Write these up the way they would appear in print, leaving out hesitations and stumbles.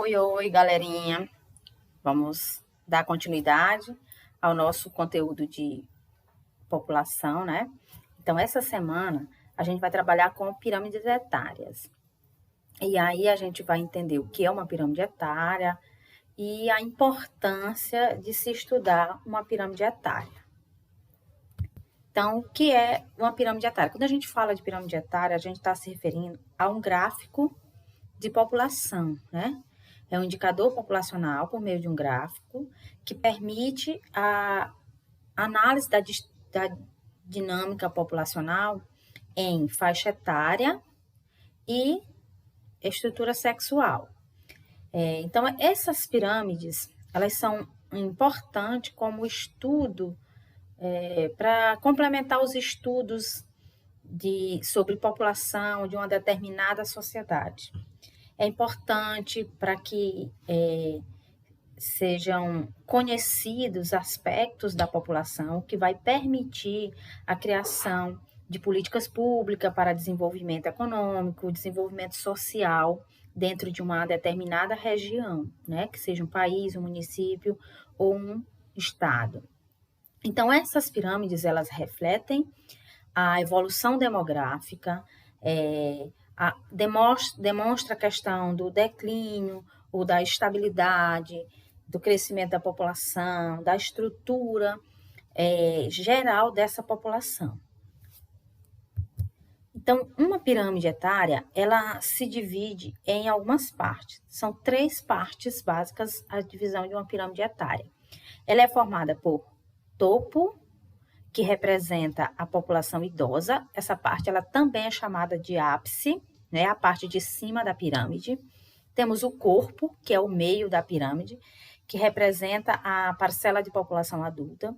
Oi, oi, galerinha. Vamos dar continuidade ao nosso conteúdo de população, né? Então, essa semana a gente vai trabalhar com pirâmides etárias. E aí a gente vai entender o que é uma pirâmide etária e a importância de se estudar uma pirâmide etária. Então, o que é uma pirâmide etária? Quando a gente fala de pirâmide etária, a gente está se referindo a um gráfico de população, né? É um indicador populacional por meio de um gráfico que permite a análise da dinâmica populacional em faixa etária e estrutura sexual. Então, essas pirâmides, elas são importantes como estudo para complementar os estudos sobre população de uma determinada sociedade. É importante para que sejam conhecidos aspectos da população que vai permitir a criação de políticas públicas para desenvolvimento econômico, desenvolvimento social dentro de uma determinada região, né? Que seja um país, um município ou um estado. Então, essas pirâmides, elas refletem a evolução demográfica, demonstra a questão do declínio ou da estabilidade, do crescimento da população, da estrutura geral dessa população. Então, uma pirâmide etária, ela se divide em algumas partes. São 3 partes básicas a divisão de uma pirâmide etária. Ela é formada por topo, que representa a população idosa. Essa parte ela também é chamada de ápice, né? A parte de cima da pirâmide. Temos o corpo, que é o meio da pirâmide, que representa a parcela de população adulta.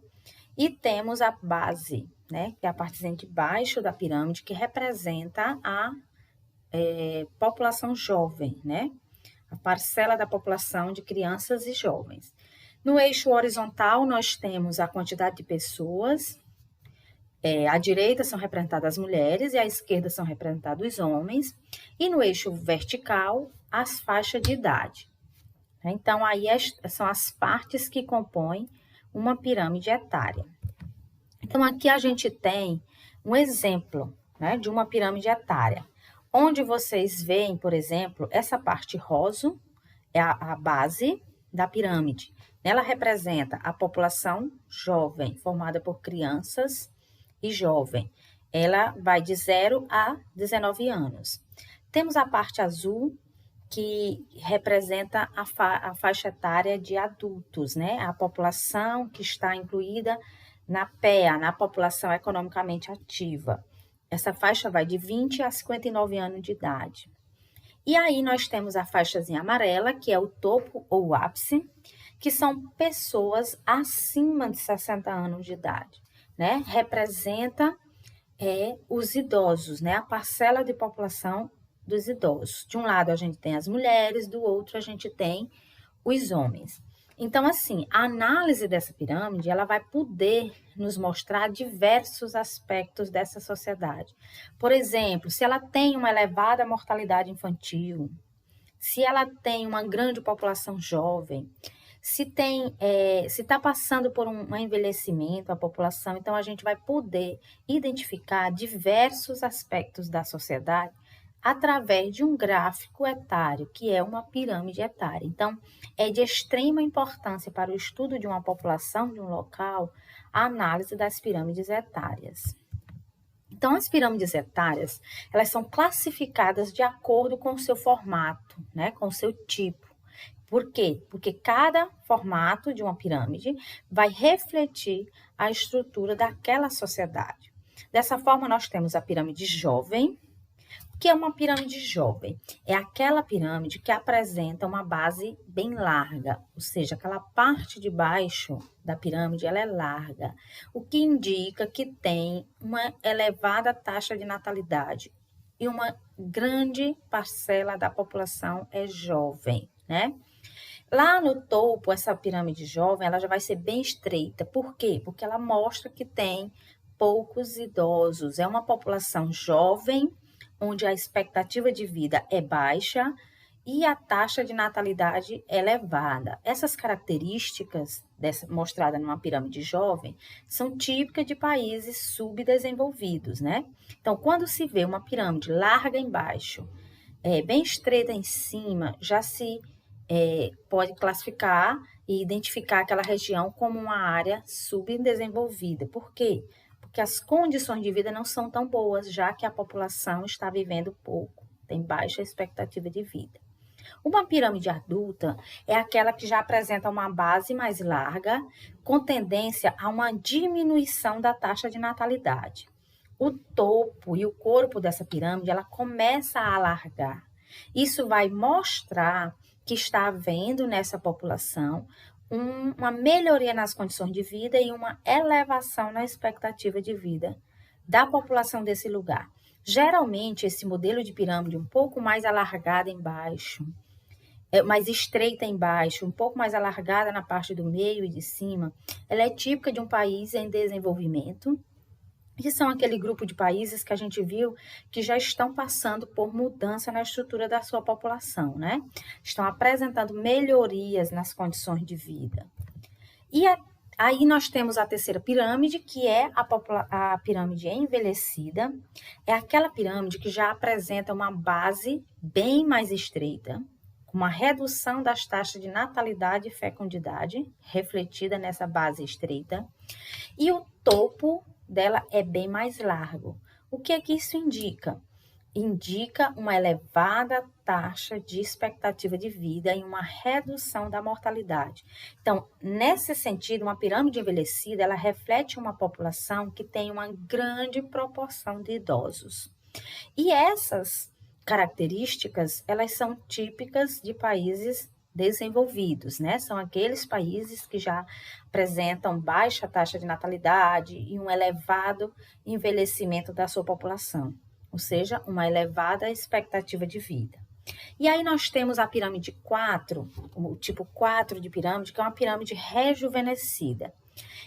E temos a base, né? Que é a partezinha de baixo da pirâmide, que representa a população jovem, né? A parcela da população de crianças e jovens. No eixo horizontal, nós temos a quantidade de pessoas. À direita são representadas as mulheres e à esquerda são representados os homens. E no eixo vertical, as faixas de idade. Então, aí são as partes que compõem uma pirâmide etária. Então, aqui a gente tem um exemplo, né, de uma pirâmide etária, onde vocês veem, por exemplo, essa parte rosa é a base da pirâmide. Ela representa a população jovem, formada por crianças e jovem. Ela vai de 0 a 19 anos. Temos a parte azul, que representa a faixa etária de adultos, né? A população que está incluída na PEA, na população economicamente ativa. Essa faixa vai de 20 a 59 anos de idade. E aí nós temos a faixazinha amarela, que é o topo ou o ápice, que são pessoas acima de 60 anos de idade, né? Representa os idosos, né? A parcela de população dos idosos. De um lado a gente tem as mulheres, do outro a gente tem os homens. Então, assim, a análise dessa pirâmide, ela vai poder nos mostrar diversos aspectos dessa sociedade. Por exemplo, se ela tem uma elevada mortalidade infantil, se ela tem uma grande população jovem, se está passando por um envelhecimento a população, então a gente vai poder identificar diversos aspectos da sociedade através de um gráfico etário, que é uma pirâmide etária. Então, é de extrema importância para o estudo de uma população, de um local, a análise das pirâmides etárias. Então, as pirâmides etárias, elas são classificadas de acordo com o seu formato, né, com o seu tipo. Por quê? Porque cada formato de uma pirâmide vai refletir a estrutura daquela sociedade. Dessa forma, nós temos a pirâmide jovem. O que é uma pirâmide jovem? É aquela pirâmide que apresenta uma base bem larga, ou seja, aquela parte de baixo da pirâmide ela é larga, o que indica que tem uma elevada taxa de natalidade e uma grande parcela da população é jovem, né? Lá no topo, essa pirâmide jovem, ela já vai ser bem estreita. Por quê? Porque ela mostra que tem poucos idosos. É uma população jovem, onde a expectativa de vida é baixa e a taxa de natalidade elevada. Essas características mostradas numa pirâmide jovem são típicas de países subdesenvolvidos, né? Então, quando se vê uma pirâmide larga embaixo, bem estreita em cima, já se pode classificar e identificar aquela região como uma área subdesenvolvida. Por quê? Porque as condições de vida não são tão boas, já que a população está vivendo pouco, tem baixa expectativa de vida. Uma pirâmide adulta é aquela que já apresenta uma base mais larga, com tendência a uma diminuição da taxa de natalidade. O topo e o corpo dessa pirâmide, ela começa a alargar. Isso vai mostrar que está havendo nessa população uma melhoria nas condições de vida e uma elevação na expectativa de vida da população desse lugar. Geralmente, esse modelo de pirâmide um pouco mais alargada embaixo, mais estreita embaixo, um pouco mais alargada na parte do meio e de cima, ela é típica de um país em desenvolvimento, que são aquele grupo de países que a gente viu que já estão passando por mudança na estrutura da sua população, né? Estão apresentando melhorias nas condições de vida. E aí nós temos a terceira pirâmide, que é a pirâmide envelhecida. É aquela pirâmide que já apresenta uma base bem mais estreita, com uma redução das taxas de natalidade e fecundidade, refletida nessa base estreita. E o topo dela é bem mais largo. O que é que isso indica? Indica uma elevada taxa de expectativa de vida e uma redução da mortalidade. Então, nesse sentido, uma pirâmide envelhecida, ela reflete uma população que tem uma grande proporção de idosos. E essas características, elas são típicas de países desenvolvidos, né? São aqueles países que já apresentam baixa taxa de natalidade e um elevado envelhecimento da sua população, ou seja, uma elevada expectativa de vida. E aí nós temos a pirâmide 4, o tipo 4 de pirâmide, que é uma pirâmide rejuvenescida.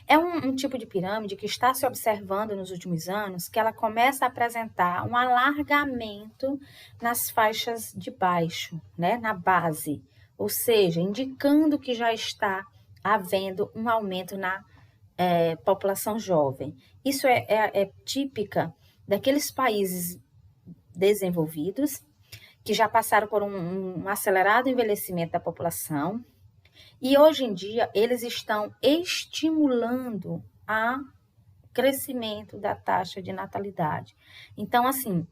É um tipo de pirâmide que está se observando nos últimos anos, que ela começa a apresentar um alargamento nas faixas de baixo, né, na base, ou seja, indicando que já está havendo um aumento na população jovem. Isso é típica daqueles países desenvolvidos que já passaram por um acelerado envelhecimento da população, e hoje em dia eles estão estimulando o crescimento da taxa de natalidade. Então, assim,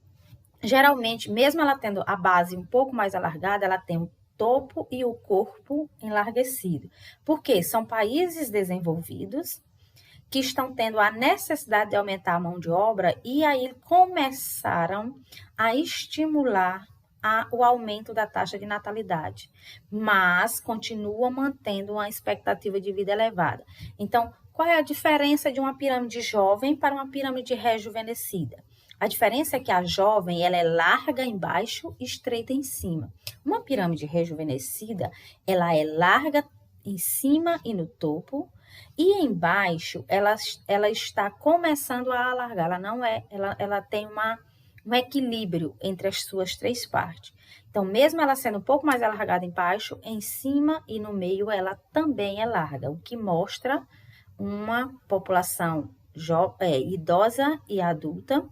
geralmente, mesmo ela tendo a base um pouco mais alargada, ela tem o topo e o corpo enlarguecido. Por quê? São países desenvolvidos que estão tendo a necessidade de aumentar a mão de obra e aí começaram a estimular o aumento da taxa de natalidade, mas continuam mantendo uma expectativa de vida elevada. Então, qual é a diferença de uma pirâmide jovem para uma pirâmide rejuvenescida? A diferença é que a jovem ela é larga embaixo e estreita em cima. Uma pirâmide rejuvenescida, ela é larga em cima e no topo, e embaixo ela está começando a alargar. Ela tem um equilíbrio entre as suas três partes. Então, mesmo ela sendo um pouco mais alargada embaixo, em cima e no meio ela também é larga, o que mostra uma população idosa e adulta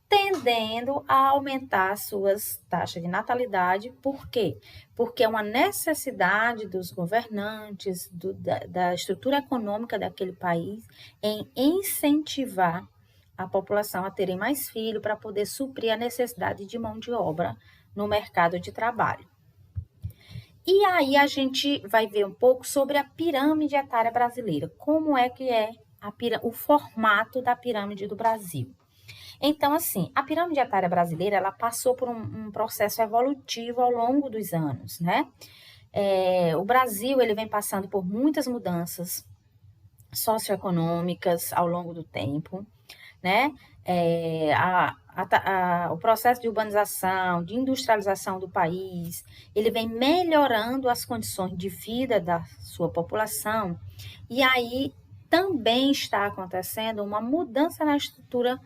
tendendo a aumentar suas taxas de natalidade. Por quê? Porque é uma necessidade dos governantes, da estrutura econômica daquele país, em incentivar a população a terem mais filhos para poder suprir a necessidade de mão de obra no mercado de trabalho. E aí a gente vai ver um pouco sobre a pirâmide etária brasileira, como é que é o formato da pirâmide do Brasil. Então, assim, a pirâmide etária brasileira, ela passou por um processo evolutivo ao longo dos anos, né? O Brasil, ele vem passando por muitas mudanças socioeconômicas ao longo do tempo, né? O processo de urbanização, de industrialização do país, ele vem melhorando as condições de vida da sua população, e aí também está acontecendo uma mudança na estrutura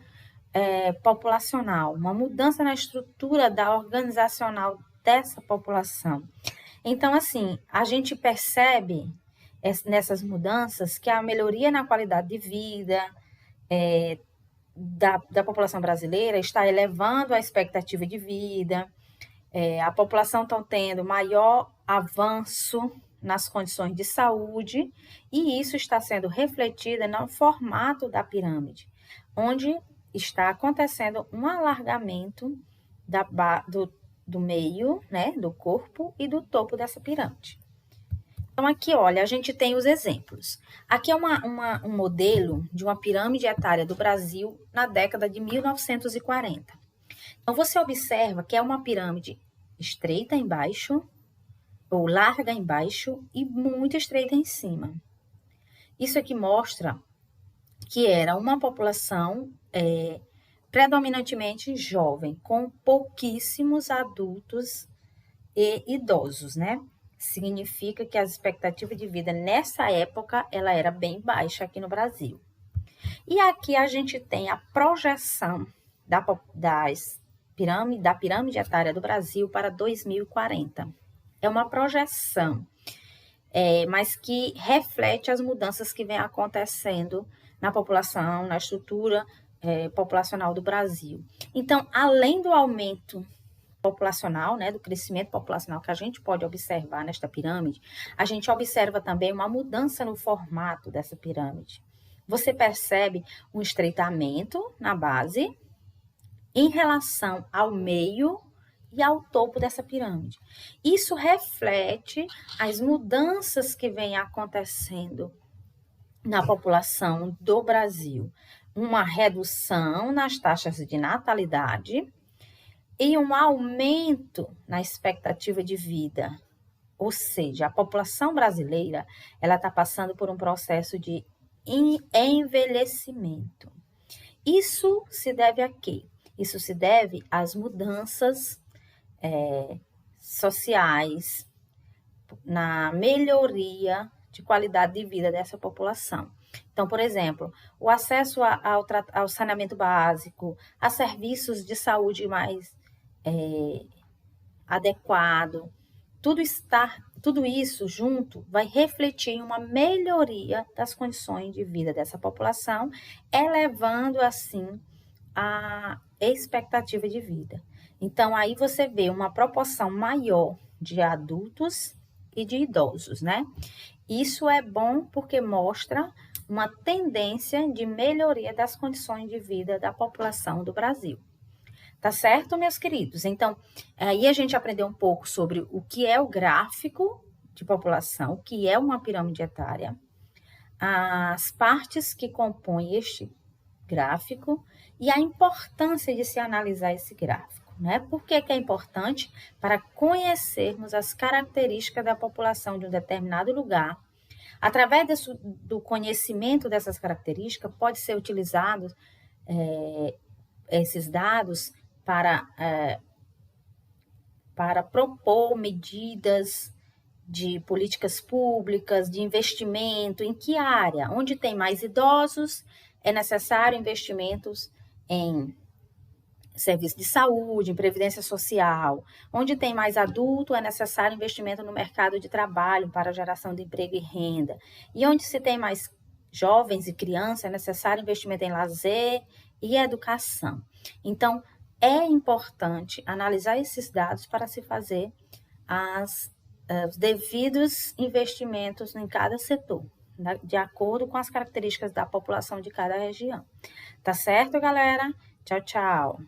populacional, uma mudança na estrutura organizacional dessa população. Então, assim, a gente percebe nessas mudanças que a melhoria na qualidade de vida da população brasileira está elevando a expectativa de vida, a população está tendo maior avanço nas condições de saúde, e isso está sendo refletido no formato da pirâmide, onde está acontecendo um alargamento do meio, né, do corpo e do topo dessa pirâmide. Então, aqui, olha, a gente tem os exemplos. Aqui é um modelo de uma pirâmide etária do Brasil na década de 1940. Então, você observa que é uma pirâmide estreita embaixo, ou larga embaixo, e muito estreita em cima. Isso aqui mostra que era uma população predominantemente jovem, com pouquíssimos adultos e idosos, né? Significa que a expectativa de vida nessa época ela era bem baixa aqui no Brasil. E aqui a gente tem a projeção da pirâmide etária do Brasil para 2040. É uma projeção, mas que reflete as mudanças que vêm acontecendo na população, na estrutura populacional do Brasil. Então, além do aumento populacional, né, do crescimento populacional que a gente pode observar nesta pirâmide, a gente observa também uma mudança no formato dessa pirâmide. Você percebe um estreitamento na base em relação ao meio e ao topo dessa pirâmide. Isso reflete as mudanças que vêm acontecendo na população do Brasil. Uma redução nas taxas de natalidade e um aumento na expectativa de vida. Ou seja, a população brasileira ela está passando por um processo de envelhecimento. Isso se deve a quê? Isso se deve às mudanças sociais, na melhoria de qualidade de vida dessa população. Então, por exemplo, o acesso ao saneamento básico, a serviços de saúde mais adequado, tudo isso junto vai refletir em uma melhoria das condições de vida dessa população, elevando assim a expectativa de vida. Então, aí você vê uma proporção maior de adultos e de idosos, né? Isso é bom porque mostra uma tendência de melhoria das condições de vida da população do Brasil. Tá certo, meus queridos? Então, aí a gente aprendeu um pouco sobre o que é o gráfico de população, o que é uma pirâmide etária, as partes que compõem este gráfico e a importância de se analisar esse gráfico, né? Por que é importante? Para conhecermos as características da população de um determinado lugar. Através do conhecimento dessas características, pode ser utilizado esses dados para propor medidas de políticas públicas, de investimento, em que área? Onde tem mais idosos, é necessário investimentos em serviço de saúde, em previdência social. Onde tem mais adulto, é necessário investimento no mercado de trabalho para geração de emprego e renda. E onde se tem mais jovens e crianças, é necessário investimento em lazer e educação. Então, é importante analisar esses dados para se fazer os devidos investimentos em cada setor, de acordo com as características da população de cada região. Tá certo, galera? Tchau, tchau.